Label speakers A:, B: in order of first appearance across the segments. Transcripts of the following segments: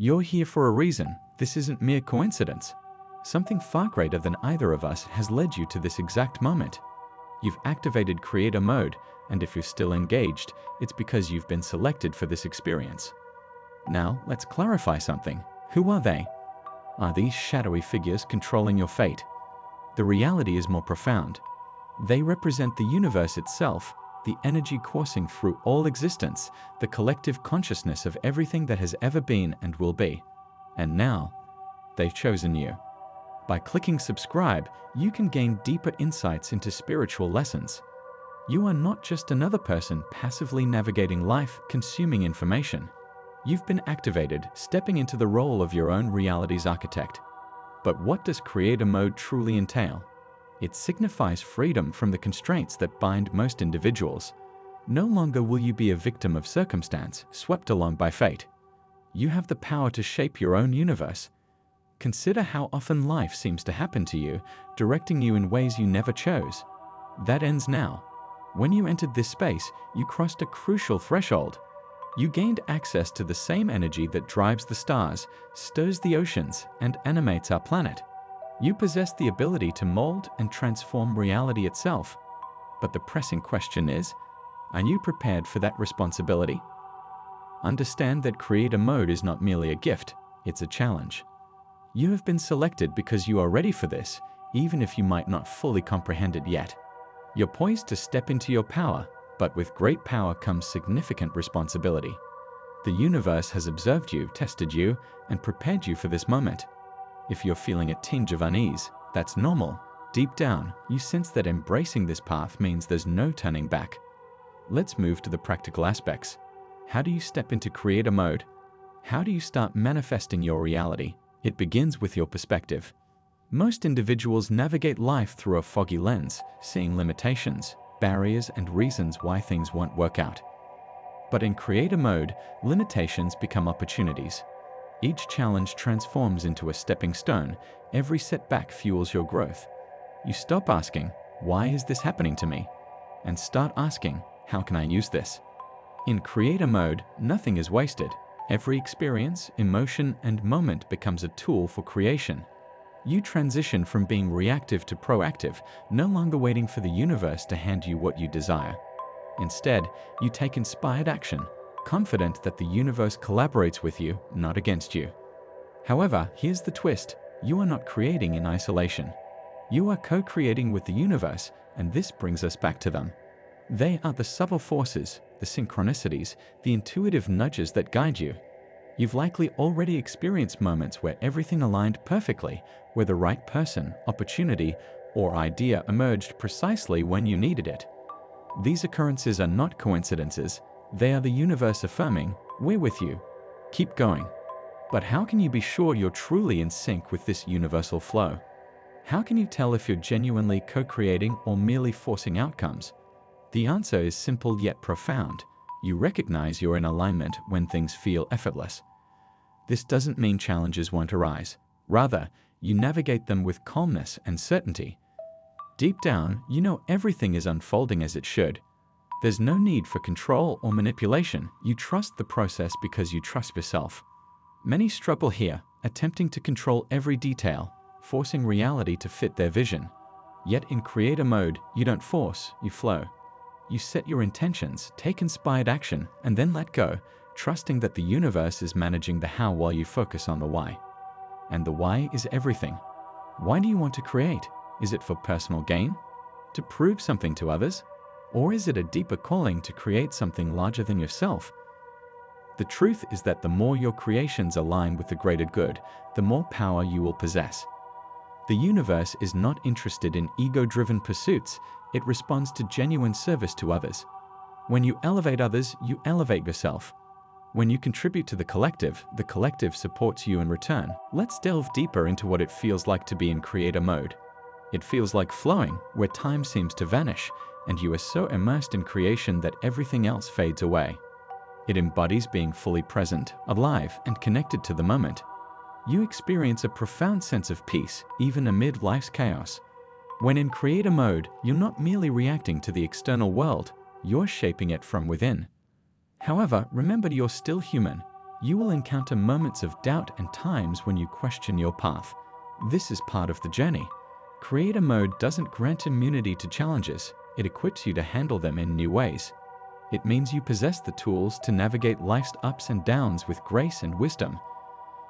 A: You're here for a reason. This isn't mere coincidence. Something far greater than either of us has led you to this exact moment. You've activated creator mode, and if you're still engaged, it's because you've been selected for this experience. Now, let's clarify something. Who are they? Are these shadowy figures controlling your fate? The reality is more profound. They represent the universe itself, the energy coursing through all existence, the collective consciousness of everything that has ever been and will be. And now, they've chosen you. By clicking subscribe, you can gain deeper insights into spiritual lessons. You are not just another person passively navigating life, consuming information. You've been activated, stepping into the role of your own reality's architect. But what does creator mode truly entail? It signifies freedom from the constraints that bind most individuals. No longer will you be a victim of circumstance, swept along by fate. You have the power to shape your own universe. Consider how often life seems to happen to you, directing you in ways you never chose. That ends now. When you entered this space, you crossed a crucial threshold. You gained access to the same energy that drives the stars, stirs the oceans, and animates our planet. You possess the ability to mold and transform reality itself. But the pressing question is, are you prepared for that responsibility? Understand that creator mode is not merely a gift, it's a challenge. You have been selected because you are ready for this, even if you might not fully comprehend it yet. You're poised to step into your power, but with great power comes significant responsibility. The universe has observed you, tested you, and prepared you for this moment. If you're feeling a tinge of unease, that's normal. Deep down, you sense that embracing this path means there's no turning back. Let's move to the practical aspects. How do you step into creator mode? How do you start manifesting your reality? It begins with your perspective. Most individuals navigate life through a foggy lens, seeing limitations, barriers, and reasons why things won't work out. But in creator mode, limitations become opportunities. Each challenge transforms into a stepping stone. Every setback fuels your growth. You stop asking, why is this happening to me? And start asking, how can I use this? In creator mode, nothing is wasted. Every experience, emotion, and moment becomes a tool for creation. You transition from being reactive to proactive, no longer waiting for the universe to hand you what you desire. Instead, you take inspired action, confident that the universe collaborates with you, not against you. However, here's the twist. You are not creating in isolation. You are co-creating with the universe, and this brings us back to them. They are the subtle forces, the synchronicities, the intuitive nudges that guide you. You've likely already experienced moments where everything aligned perfectly, where the right person, opportunity, or idea emerged precisely when you needed it. These occurrences are not coincidences. They are the universe affirming, we're with you. Keep going. But how can you be sure you're truly in sync with this universal flow? How can you tell if you're genuinely co-creating or merely forcing outcomes? The answer is simple yet profound. You recognize you're in alignment when things feel effortless. This doesn't mean challenges won't arise. Rather, you navigate them with calmness and certainty. Deep down, you know everything is unfolding as it should. There's no need for control or manipulation. You trust the process because you trust yourself. Many struggle here, attempting to control every detail, forcing reality to fit their vision. Yet in creator mode, you don't force, you flow. You set your intentions, take inspired action, and then let go, trusting that the universe is managing the how while you focus on the why. And the why is everything. Why do you want to create? Is it for personal gain? To prove something to others? Or is it a deeper calling to create something larger than yourself? The truth is that the more your creations align with the greater good, the more power you will possess. The universe is not interested in ego-driven pursuits. It responds to genuine service to others. When you elevate others, you elevate yourself. When you contribute to the collective supports you in return. Let's delve deeper into what it feels like to be in creator mode. It feels like flowing, where time seems to vanish, and you are so immersed in creation that everything else fades away. It embodies being fully present, alive, and connected to the moment. You experience a profound sense of peace, even amid life's chaos. When in creator mode, you're not merely reacting to the external world, you're shaping it from within. However, remember you're still human. You will encounter moments of doubt and times when you question your path. This is part of the journey. Creator mode doesn't grant immunity to challenges, it equips you to handle them in new ways. It means you possess the tools to navigate life's ups and downs with grace and wisdom.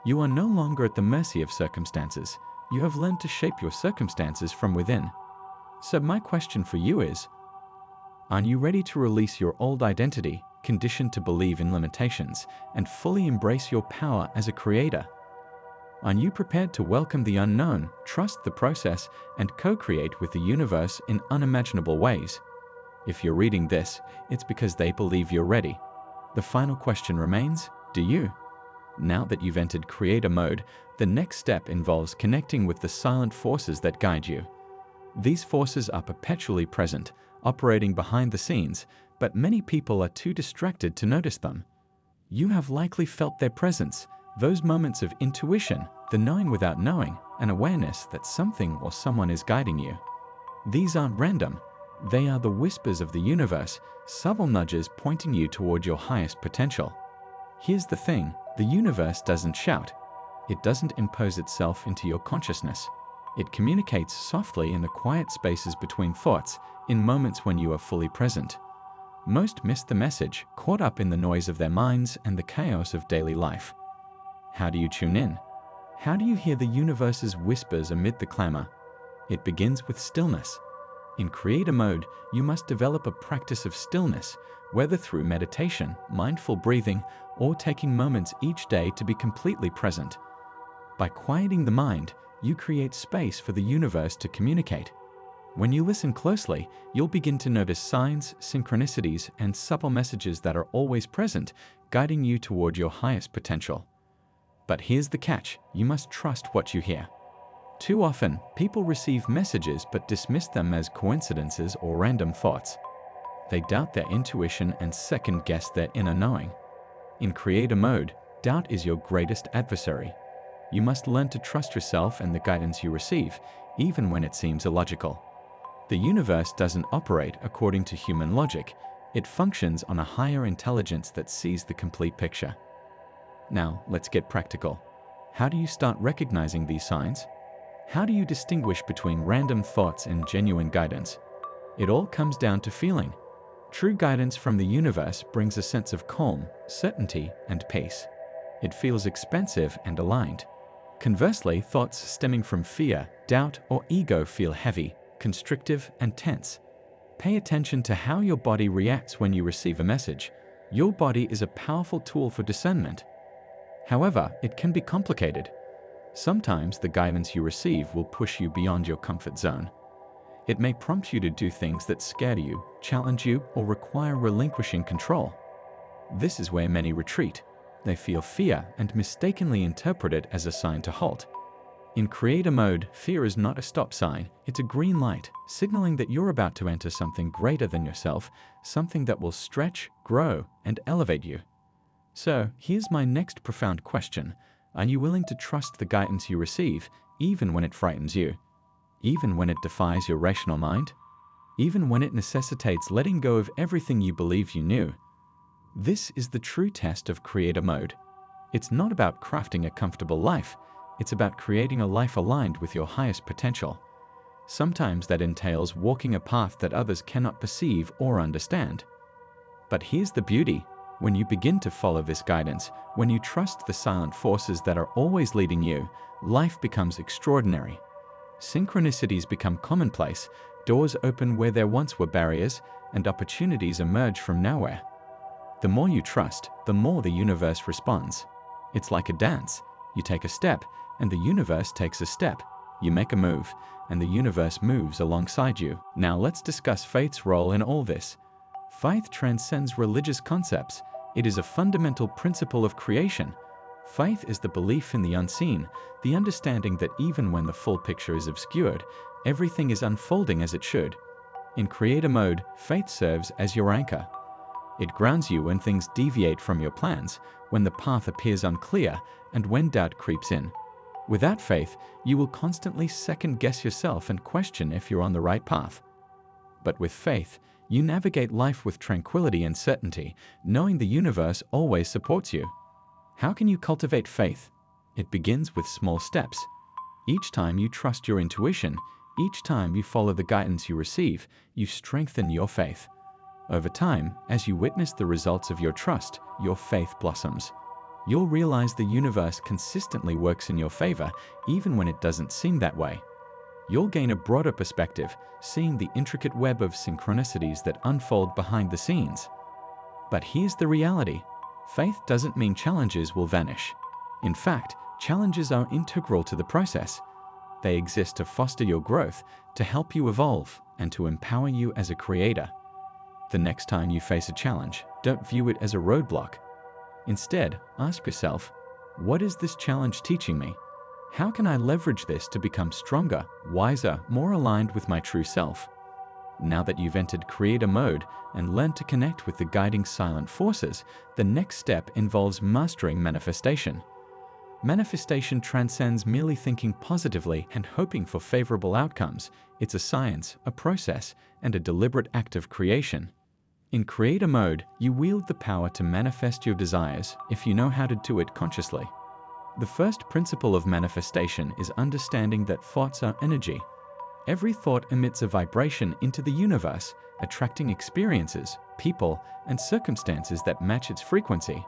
A: You are no longer at the mercy of circumstances. You have learned to shape your circumstances from within. So my question for you is, are you ready to release your old identity, conditioned to believe in limitations, and fully embrace your power as a creator? Are you prepared to welcome the unknown, trust the process, and co-create with the universe in unimaginable ways? If you're reading this, it's because they believe you're ready. The final question remains, do you? Now that you've entered creator mode, the next step involves connecting with the silent forces that guide you. These forces are perpetually present, operating behind the scenes, but many people are too distracted to notice them. You have likely felt their presence, those moments of intuition, the knowing without knowing, an awareness that something or someone is guiding you. These aren't random. They are the whispers of the universe, subtle nudges pointing you toward your highest potential. Here's the thing, the universe doesn't shout. It doesn't impose itself into your consciousness. It communicates softly in the quiet spaces between thoughts, in moments when you are fully present. Most miss the message, caught up in the noise of their minds and the chaos of daily life. How do you tune in? How do you hear the universe's whispers amid the clamor? It begins with stillness. In creator mode, you must develop a practice of stillness, whether through meditation, mindful breathing, or taking moments each day to be completely present. By quieting the mind, you create space for the universe to communicate. When you listen closely, you'll begin to notice signs, synchronicities, and subtle messages that are always present, guiding you toward your highest potential. But here's the catch, you must trust what you hear. Too often, people receive messages but dismiss them as coincidences or random thoughts. They doubt their intuition and second-guess their inner knowing. In creator mode, doubt is your greatest adversary. You must learn to trust yourself and the guidance you receive, even when it seems illogical. The universe doesn't operate according to human logic. It functions on a higher intelligence that sees the complete picture. Now, let's get practical. How do you start recognizing these signs? How do you distinguish between random thoughts and genuine guidance? It all comes down to feeling. True guidance from the universe brings a sense of calm, certainty, and peace. It feels expansive and aligned. Conversely, thoughts stemming from fear, doubt, or ego feel heavy, constrictive, and tense. Pay attention to how your body reacts when you receive a message. Your body is a powerful tool for discernment. However, it can be complicated. Sometimes the guidance you receive will push you beyond your comfort zone. It may prompt you to do things that scare you, challenge you, or require relinquishing control. This is where many retreat. They feel fear and mistakenly interpret it as a sign to halt. In creator mode, fear is not a stop sign, it's a green light, signaling that you're about to enter something greater than yourself, something that will stretch, grow, and elevate you. So, here's my next profound question. Are you willing to trust the guidance you receive, even when it frightens you? Even when it defies your rational mind? Even when it necessitates letting go of everything you believe you knew? This is the true test of creator mode. It's not about crafting a comfortable life. It's about creating a life aligned with your highest potential. Sometimes that entails walking a path that others cannot perceive or understand. But here's the beauty. When you begin to follow this guidance, when you trust the silent forces that are always leading you, life becomes extraordinary. Synchronicities become commonplace, doors open where there once were barriers, and opportunities emerge from nowhere. The more you trust, the more the universe responds. It's like a dance. You take a step, and the universe takes a step. You make a move, and the universe moves alongside you. Now let's discuss faith's role in all this. Faith transcends religious concepts. It is a fundamental principle of creation. Faith is the belief in the unseen, the understanding that even when the full picture is obscured, everything is unfolding as it should. In creator mode, faith serves as your anchor. It grounds you when things deviate from your plans, when the path appears unclear, and when doubt creeps in. Without faith, you will constantly second-guess yourself and question if you're on the right path. But with faith, you navigate life with tranquility and certainty, knowing the universe always supports you. How can you cultivate faith? It begins with small steps. Each time you trust your intuition, each time you follow the guidance you receive, you strengthen your faith. Over time, as you witness the results of your trust, your faith blossoms. You'll realize the universe consistently works in your favor, even when it doesn't seem that way. You'll gain a broader perspective, seeing the intricate web of synchronicities that unfold behind the scenes. But here's the reality. Faith doesn't mean challenges will vanish. In fact, challenges are integral to the process. They exist to foster your growth, to help you evolve, and to empower you as a creator. The next time you face a challenge, don't view it as a roadblock. Instead, ask yourself, what is this challenge teaching me? How can I leverage this to become stronger, wiser, more aligned with my true self? Now that you've entered creator mode and learned to connect with the guiding silent forces, the next step involves mastering manifestation. Manifestation transcends merely thinking positively and hoping for favorable outcomes. It's a science, a process, and a deliberate act of creation. In creator mode, you wield the power to manifest your desires if you know how to do it consciously. The first principle of manifestation is understanding that thoughts are energy. Every thought emits a vibration into the universe, attracting experiences, people, and circumstances that match its frequency.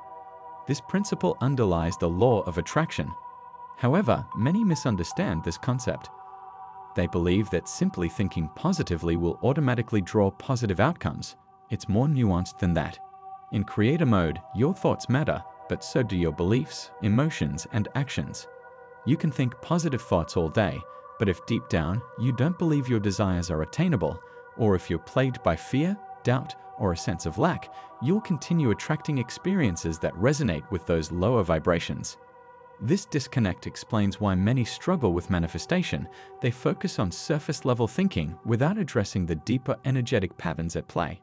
A: This principle underlies the law of attraction. However, many misunderstand this concept. They believe that simply thinking positively will automatically draw positive outcomes. It's more nuanced than that. In creator mode, your thoughts matter, but so do your beliefs, emotions, and actions. You can think positive thoughts all day, but if deep down you don't believe your desires are attainable, or if you're plagued by fear, doubt, or a sense of lack, you'll continue attracting experiences that resonate with those lower vibrations. This disconnect explains why many struggle with manifestation. They focus on surface-level thinking without addressing the deeper energetic patterns at play.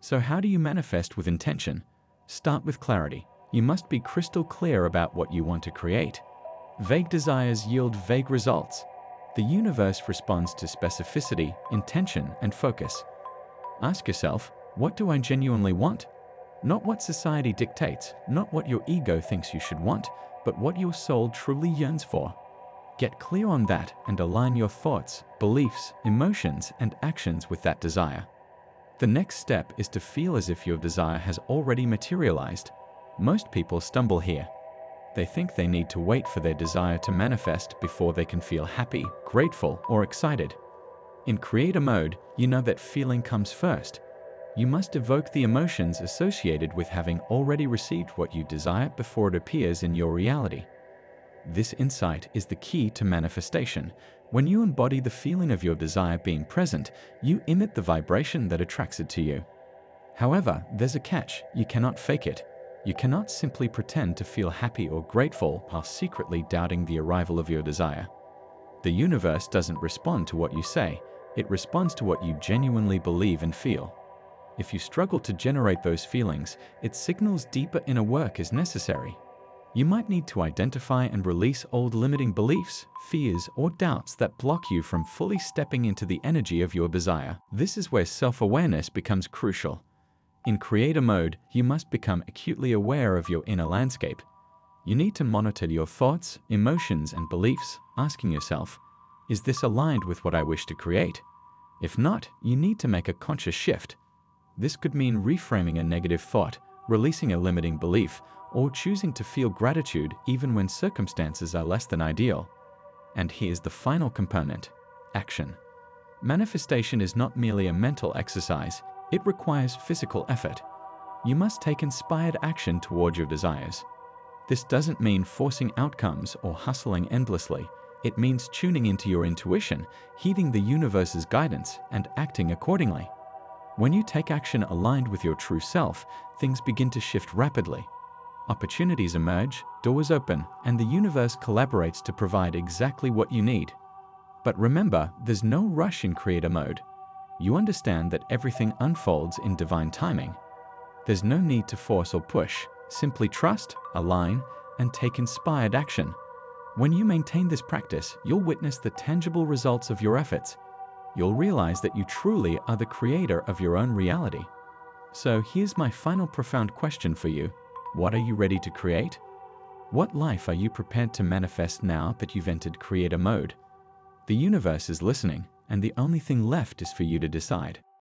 A: So how do you manifest with intention? Start with clarity. You must be crystal clear about what you want to create. Vague desires yield vague results. The universe responds to specificity, intention, and focus. Ask yourself, what do I genuinely want? Not what society dictates, not what your ego thinks you should want, but what your soul truly yearns for. Get clear on that and align your thoughts, beliefs, emotions, and actions with that desire. The next step is to feel as if your desire has already materialized. Most people stumble here. They think they need to wait for their desire to manifest before they can feel happy, grateful, or excited. In creator mode, you know that feeling comes first. You must evoke the emotions associated with having already received what you desire before it appears in your reality. This insight is the key to manifestation. When you embody the feeling of your desire being present, you emit the vibration that attracts it to you. However, there's a catch. You cannot fake it. You cannot simply pretend to feel happy or grateful while secretly doubting the arrival of your desire. The universe doesn't respond to what you say. It responds to what you genuinely believe and feel. If you struggle to generate those feelings, it signals deeper inner work is necessary. You might need to identify and release old limiting beliefs, fears, or doubts that block you from fully stepping into the energy of your desire. This is where self-awareness becomes crucial. In creator mode, you must become acutely aware of your inner landscape. You need to monitor your thoughts, emotions, and beliefs, asking yourself, is this aligned with what I wish to create? If not, you need to make a conscious shift. This could mean reframing a negative thought, releasing a limiting belief, or choosing to feel gratitude even when circumstances are less than ideal. And here's the final component: action. Manifestation is not merely a mental exercise, it requires physical effort. You must take inspired action toward your desires. This doesn't mean forcing outcomes or hustling endlessly. It means tuning into your intuition, heeding the universe's guidance, and acting accordingly. When you take action aligned with your true self, things begin to shift rapidly. Opportunities emerge, doors open, and the universe collaborates to provide exactly what you need. But remember, there's no rush in creator mode. You understand that everything unfolds in divine timing. There's no need to force or push. Simply trust, align, and take inspired action. When you maintain this practice, you'll witness the tangible results of your efforts. You'll realize that you truly are the creator of your own reality. So here's my final profound question for you. What are you ready to create? What life are you prepared to manifest now that you've entered creator mode? The universe is listening, and the only thing left is for you to decide.